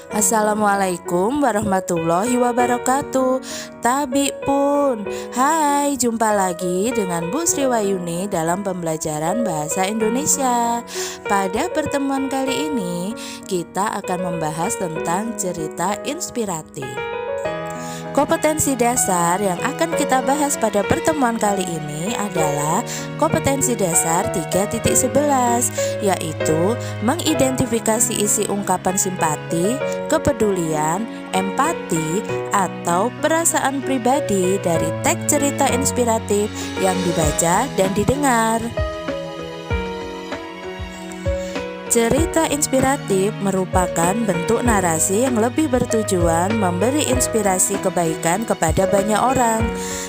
Assalamualaikum warahmatullahi wabarakatuh. Tabi pun. Hai, jumpa lagi dengan Bu Sri Wayuni dalam pembelajaran bahasa Indonesia. Pada pertemuan kali ini, kita akan membahas tentang cerita inspiratif. Kompetensi dasar yang akan kita bahas pada pertemuan kali ini adalah kompetensi dasar 3.11, yaitu mengidentifikasi isi ungkapan simpati, kepedulian, empati, atau perasaan pribadi dari teks cerita inspiratif yang dibaca dan didengar. Cerita inspiratif merupakan bentuk narasi yang lebih bertujuan memberi inspirasi kebaikan kepada banyak orang.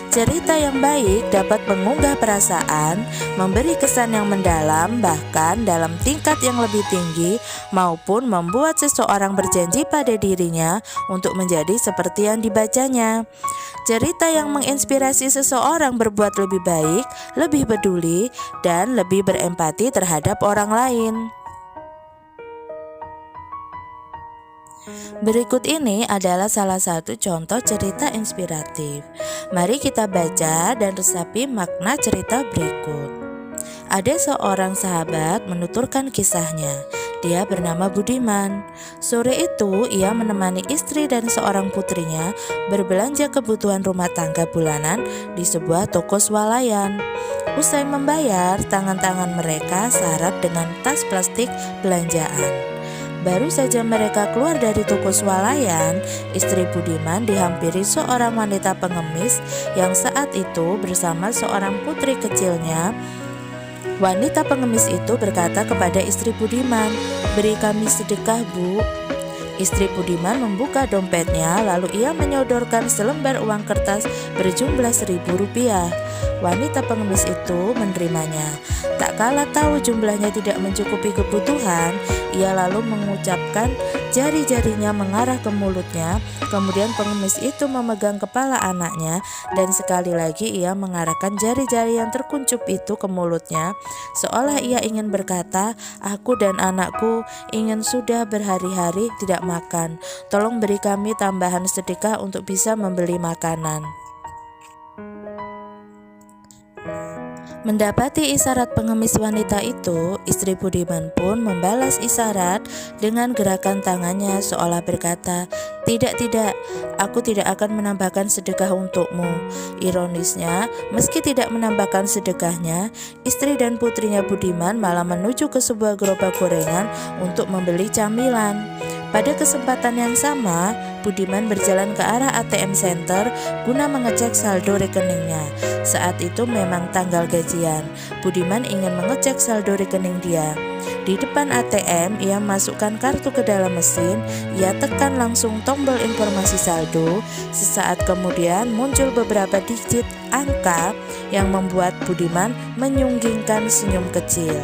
Cerita yang baik dapat mengunggah perasaan, memberi kesan yang mendalam, bahkan dalam tingkat yang lebih tinggi, maupun membuat seseorang berjanji pada dirinya untuk menjadi seperti yang dibacanya. Cerita yang menginspirasi seseorang berbuat lebih baik, lebih peduli, dan lebih berempati terhadap orang lain. Berikut ini adalah salah satu contoh cerita inspiratif. Mari kita baca dan resapi makna cerita berikut. Ada seorang sahabat menuturkan kisahnya. Dia bernama Budiman. Sore itu ia menemani istri dan seorang putrinya berbelanja kebutuhan rumah tangga bulanan di sebuah toko swalayan. Usai membayar, tangan-tangan mereka syarat dengan tas plastik belanjaan. Baru saja mereka keluar dari toko swalayan, istri Budiman dihampiri seorang wanita pengemis yang saat itu bersama seorang putri kecilnya. Wanita pengemis itu berkata kepada istri Budiman, "Beri kami sedekah, Bu." Istri Budiman membuka dompetnya, lalu ia menyodorkan selembar uang kertas berjumlah Rp1.000. Wanita pengemis itu menerimanya. Tak kala tahu jumlahnya tidak mencukupi kebutuhan, ia lalu mengucapkan jari-jarinya mengarah ke mulutnya. Kemudian pengemis itu memegang kepala anaknya dan sekali lagi ia mengarahkan jari-jari yang terkuncup itu ke mulutnya, seolah ia ingin berkata, "Aku dan anakku ingin sudah berhari-hari tidak makan. Tolong beri kami tambahan sedekah untuk bisa membeli makanan." Mendapati isyarat pengemis wanita itu, istri Budiman pun membalas isyarat dengan gerakan tangannya seolah berkata, Tidak, aku tidak akan menambahkan sedekah untukmu." Ironisnya, meski tidak menambahkan sedekahnya, istri dan putrinya Budiman malah menuju ke sebuah gerobak gorengan untuk membeli camilan. Pada kesempatan yang sama, Budiman berjalan ke arah ATM Center guna mengecek saldo rekeningnya. Saat itu memang tanggal gajian. Budiman ingin mengecek saldo rekening dia. Di depan ATM, ia masukkan kartu ke dalam mesin. Ia tekan langsung tombol informasi saldo. Sesaat kemudian muncul beberapa digit angka yang membuat Budiman menyunggingkan senyum kecil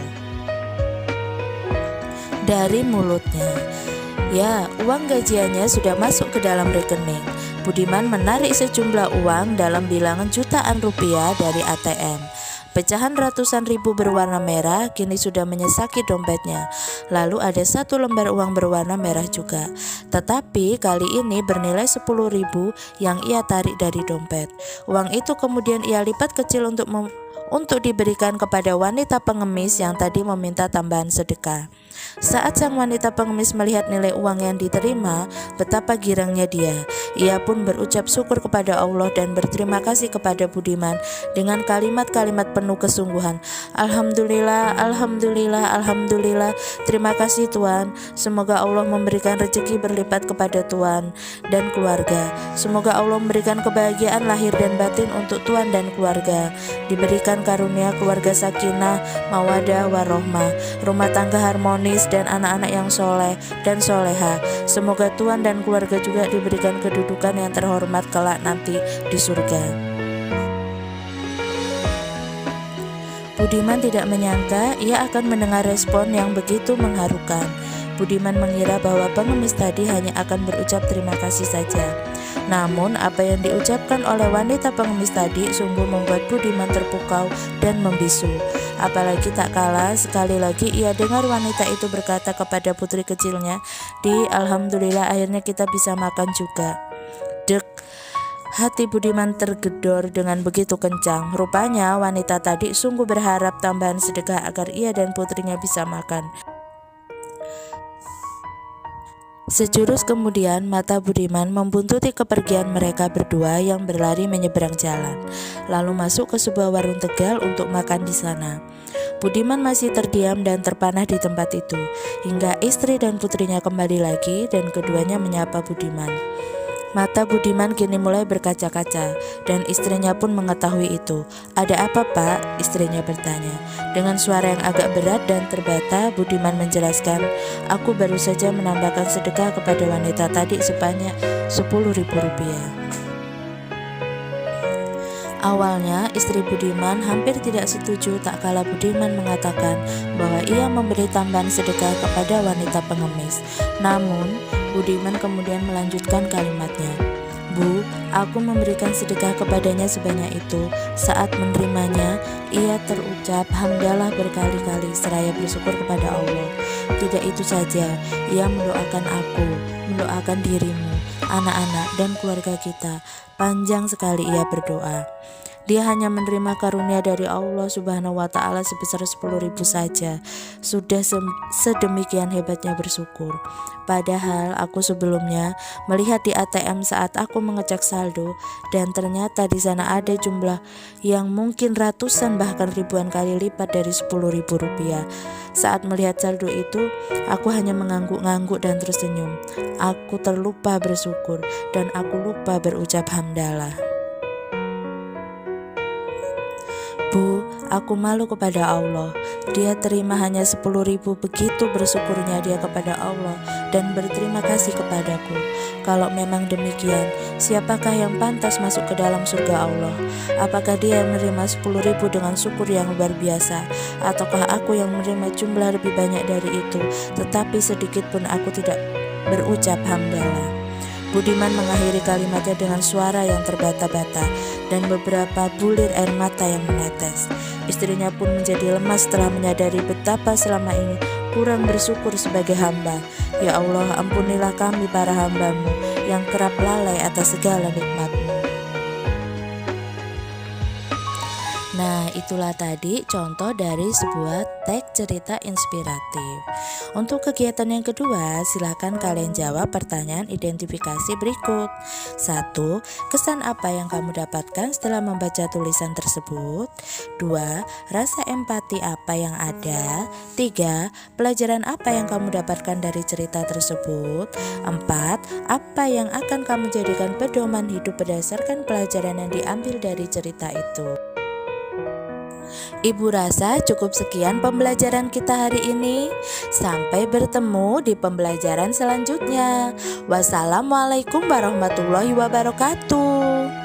dari mulutnya. Ya, uang gajiannya sudah masuk ke dalam rekening. Budiman menarik sejumlah uang dalam bilangan jutaan rupiah dari ATM. Pecahan ratusan ribu berwarna merah kini sudah menyesaki dompetnya. Lalu ada satu lembar uang berwarna merah juga. Tetapi kali ini bernilai 10.000 yang ia tarik dari dompet. Uang itu kemudian ia lipat kecil untuk diberikan kepada wanita pengemis yang tadi meminta tambahan sedekah. Saat sang wanita pengemis melihat nilai uang yang diterima, betapa girangnya dia. Ia pun berucap syukur kepada Allah dan berterima kasih kepada Budiman dengan kalimat-kalimat penuh kesungguhan. Alhamdulillah, Alhamdulillah, Alhamdulillah. Terima kasih Tuhan. Semoga Allah memberikan rezeki berlipat kepada Tuhan dan keluarga. Semoga Allah memberikan kebahagiaan lahir dan batin untuk Tuhan dan keluarga. Diberikan karunia keluarga sakinah, mawadah, warohmah, rumah tangga harmonis, dan anak-anak yang soleh dan soleha. Semoga Tuhan dan keluarga juga diberikan kedudukan yang terhormat kelak nanti di surga. Budiman tidak menyangka ia akan mendengar respon yang begitu mengharukan. Budiman mengira bahwa pengemis tadi hanya akan berucap terima kasih saja. Namun apa yang diucapkan oleh wanita pengemis tadi sungguh membuat Budiman terpukau dan membisu. Apalagi tak kalah, sekali lagi ia dengar wanita itu berkata kepada putri kecilnya, "Di, alhamdulillah akhirnya kita bisa makan juga." Dek, hati Budiman tergedor dengan begitu kencang. Rupanya wanita tadi sungguh berharap tambahan sedekah agar ia dan putrinya bisa makan. Sejurus kemudian mata Budiman membuntuti kepergian mereka berdua yang berlari menyeberang jalan, lalu masuk ke sebuah warung Tegal untuk makan di sana. Budiman masih terdiam dan terpanah di tempat itu, hingga istri dan putrinya kembali lagi dan keduanya menyapa Budiman. Mata Budiman kini mulai berkaca-kaca dan istrinya pun mengetahui itu. "Ada apa, Pak?" istrinya bertanya. Dengan suara yang agak berat dan terbata, Budiman menjelaskan, "Aku baru saja menambahkan sedekah kepada wanita tadi sebanyak 10.000 rupiah." Awalnya istri Budiman hampir tidak setuju, tak kala Budiman mengatakan bahwa ia memberi tambahan sedekah kepada wanita pengemis. Namun Budiman kemudian melanjutkan kalimatnya, "Bu, aku memberikan sedekah kepadanya sebanyak itu. Saat menerimanya, ia terucap hamdalah berkali-kali seraya bersyukur kepada Allah. Tidak itu saja, ia mendoakan aku, mendoakan dirimu, anak-anak dan keluarga kita. Panjang sekali ia berdoa. Dia hanya menerima karunia dari Allah Subhanahu wa Ta'ala sebesar 10.000 saja. Sudah sedemikian hebatnya bersyukur. Padahal aku sebelumnya melihat di ATM saat aku mengecek saldo, dan ternyata di sana ada jumlah yang mungkin ratusan bahkan ribuan kali lipat dari 10.000 rupiah. Saat melihat saldo itu, aku hanya mengangguk-ngangguk dan tersenyum. Aku terlupa bersyukur dan aku lupa berucap hamdalah. Bu, aku malu kepada Allah. Dia terima hanya 10.000, begitu bersyukurnya dia kepada Allah dan berterima kasih kepadaku. Kalau memang demikian, siapakah yang pantas masuk ke dalam surga Allah? Apakah dia yang menerima 10.000 dengan syukur yang luar biasa, ataukah aku yang menerima jumlah lebih banyak dari itu, tetapi sedikit pun aku tidak berucap hamdalah?" Budiman mengakhiri kalimatnya dengan suara yang terbata-bata dan beberapa bulir air mata yang menetes. Istrinya pun menjadi lemas setelah menyadari betapa selama ini kurang bersyukur sebagai hamba. "Ya Allah, ampunilah kami para hamba-Mu yang kerap lalai atas segala nikmat-Mu." Nah, itulah tadi contoh dari sebuah teks cerita inspiratif. Untuk kegiatan yang kedua, silakan kalian jawab pertanyaan identifikasi berikut. 1. Kesan apa yang kamu dapatkan setelah membaca tulisan tersebut? 2. Rasa empati apa yang ada? 3. Pelajaran apa yang kamu dapatkan dari cerita tersebut? 4. Apa yang akan kamu jadikan pedoman hidup berdasarkan pelajaran yang diambil dari cerita itu? Ibu rasa cukup sekian pembelajaran kita hari ini. Sampai bertemu di pembelajaran selanjutnya. Wassalamualaikum warahmatullahi wabarakatuh.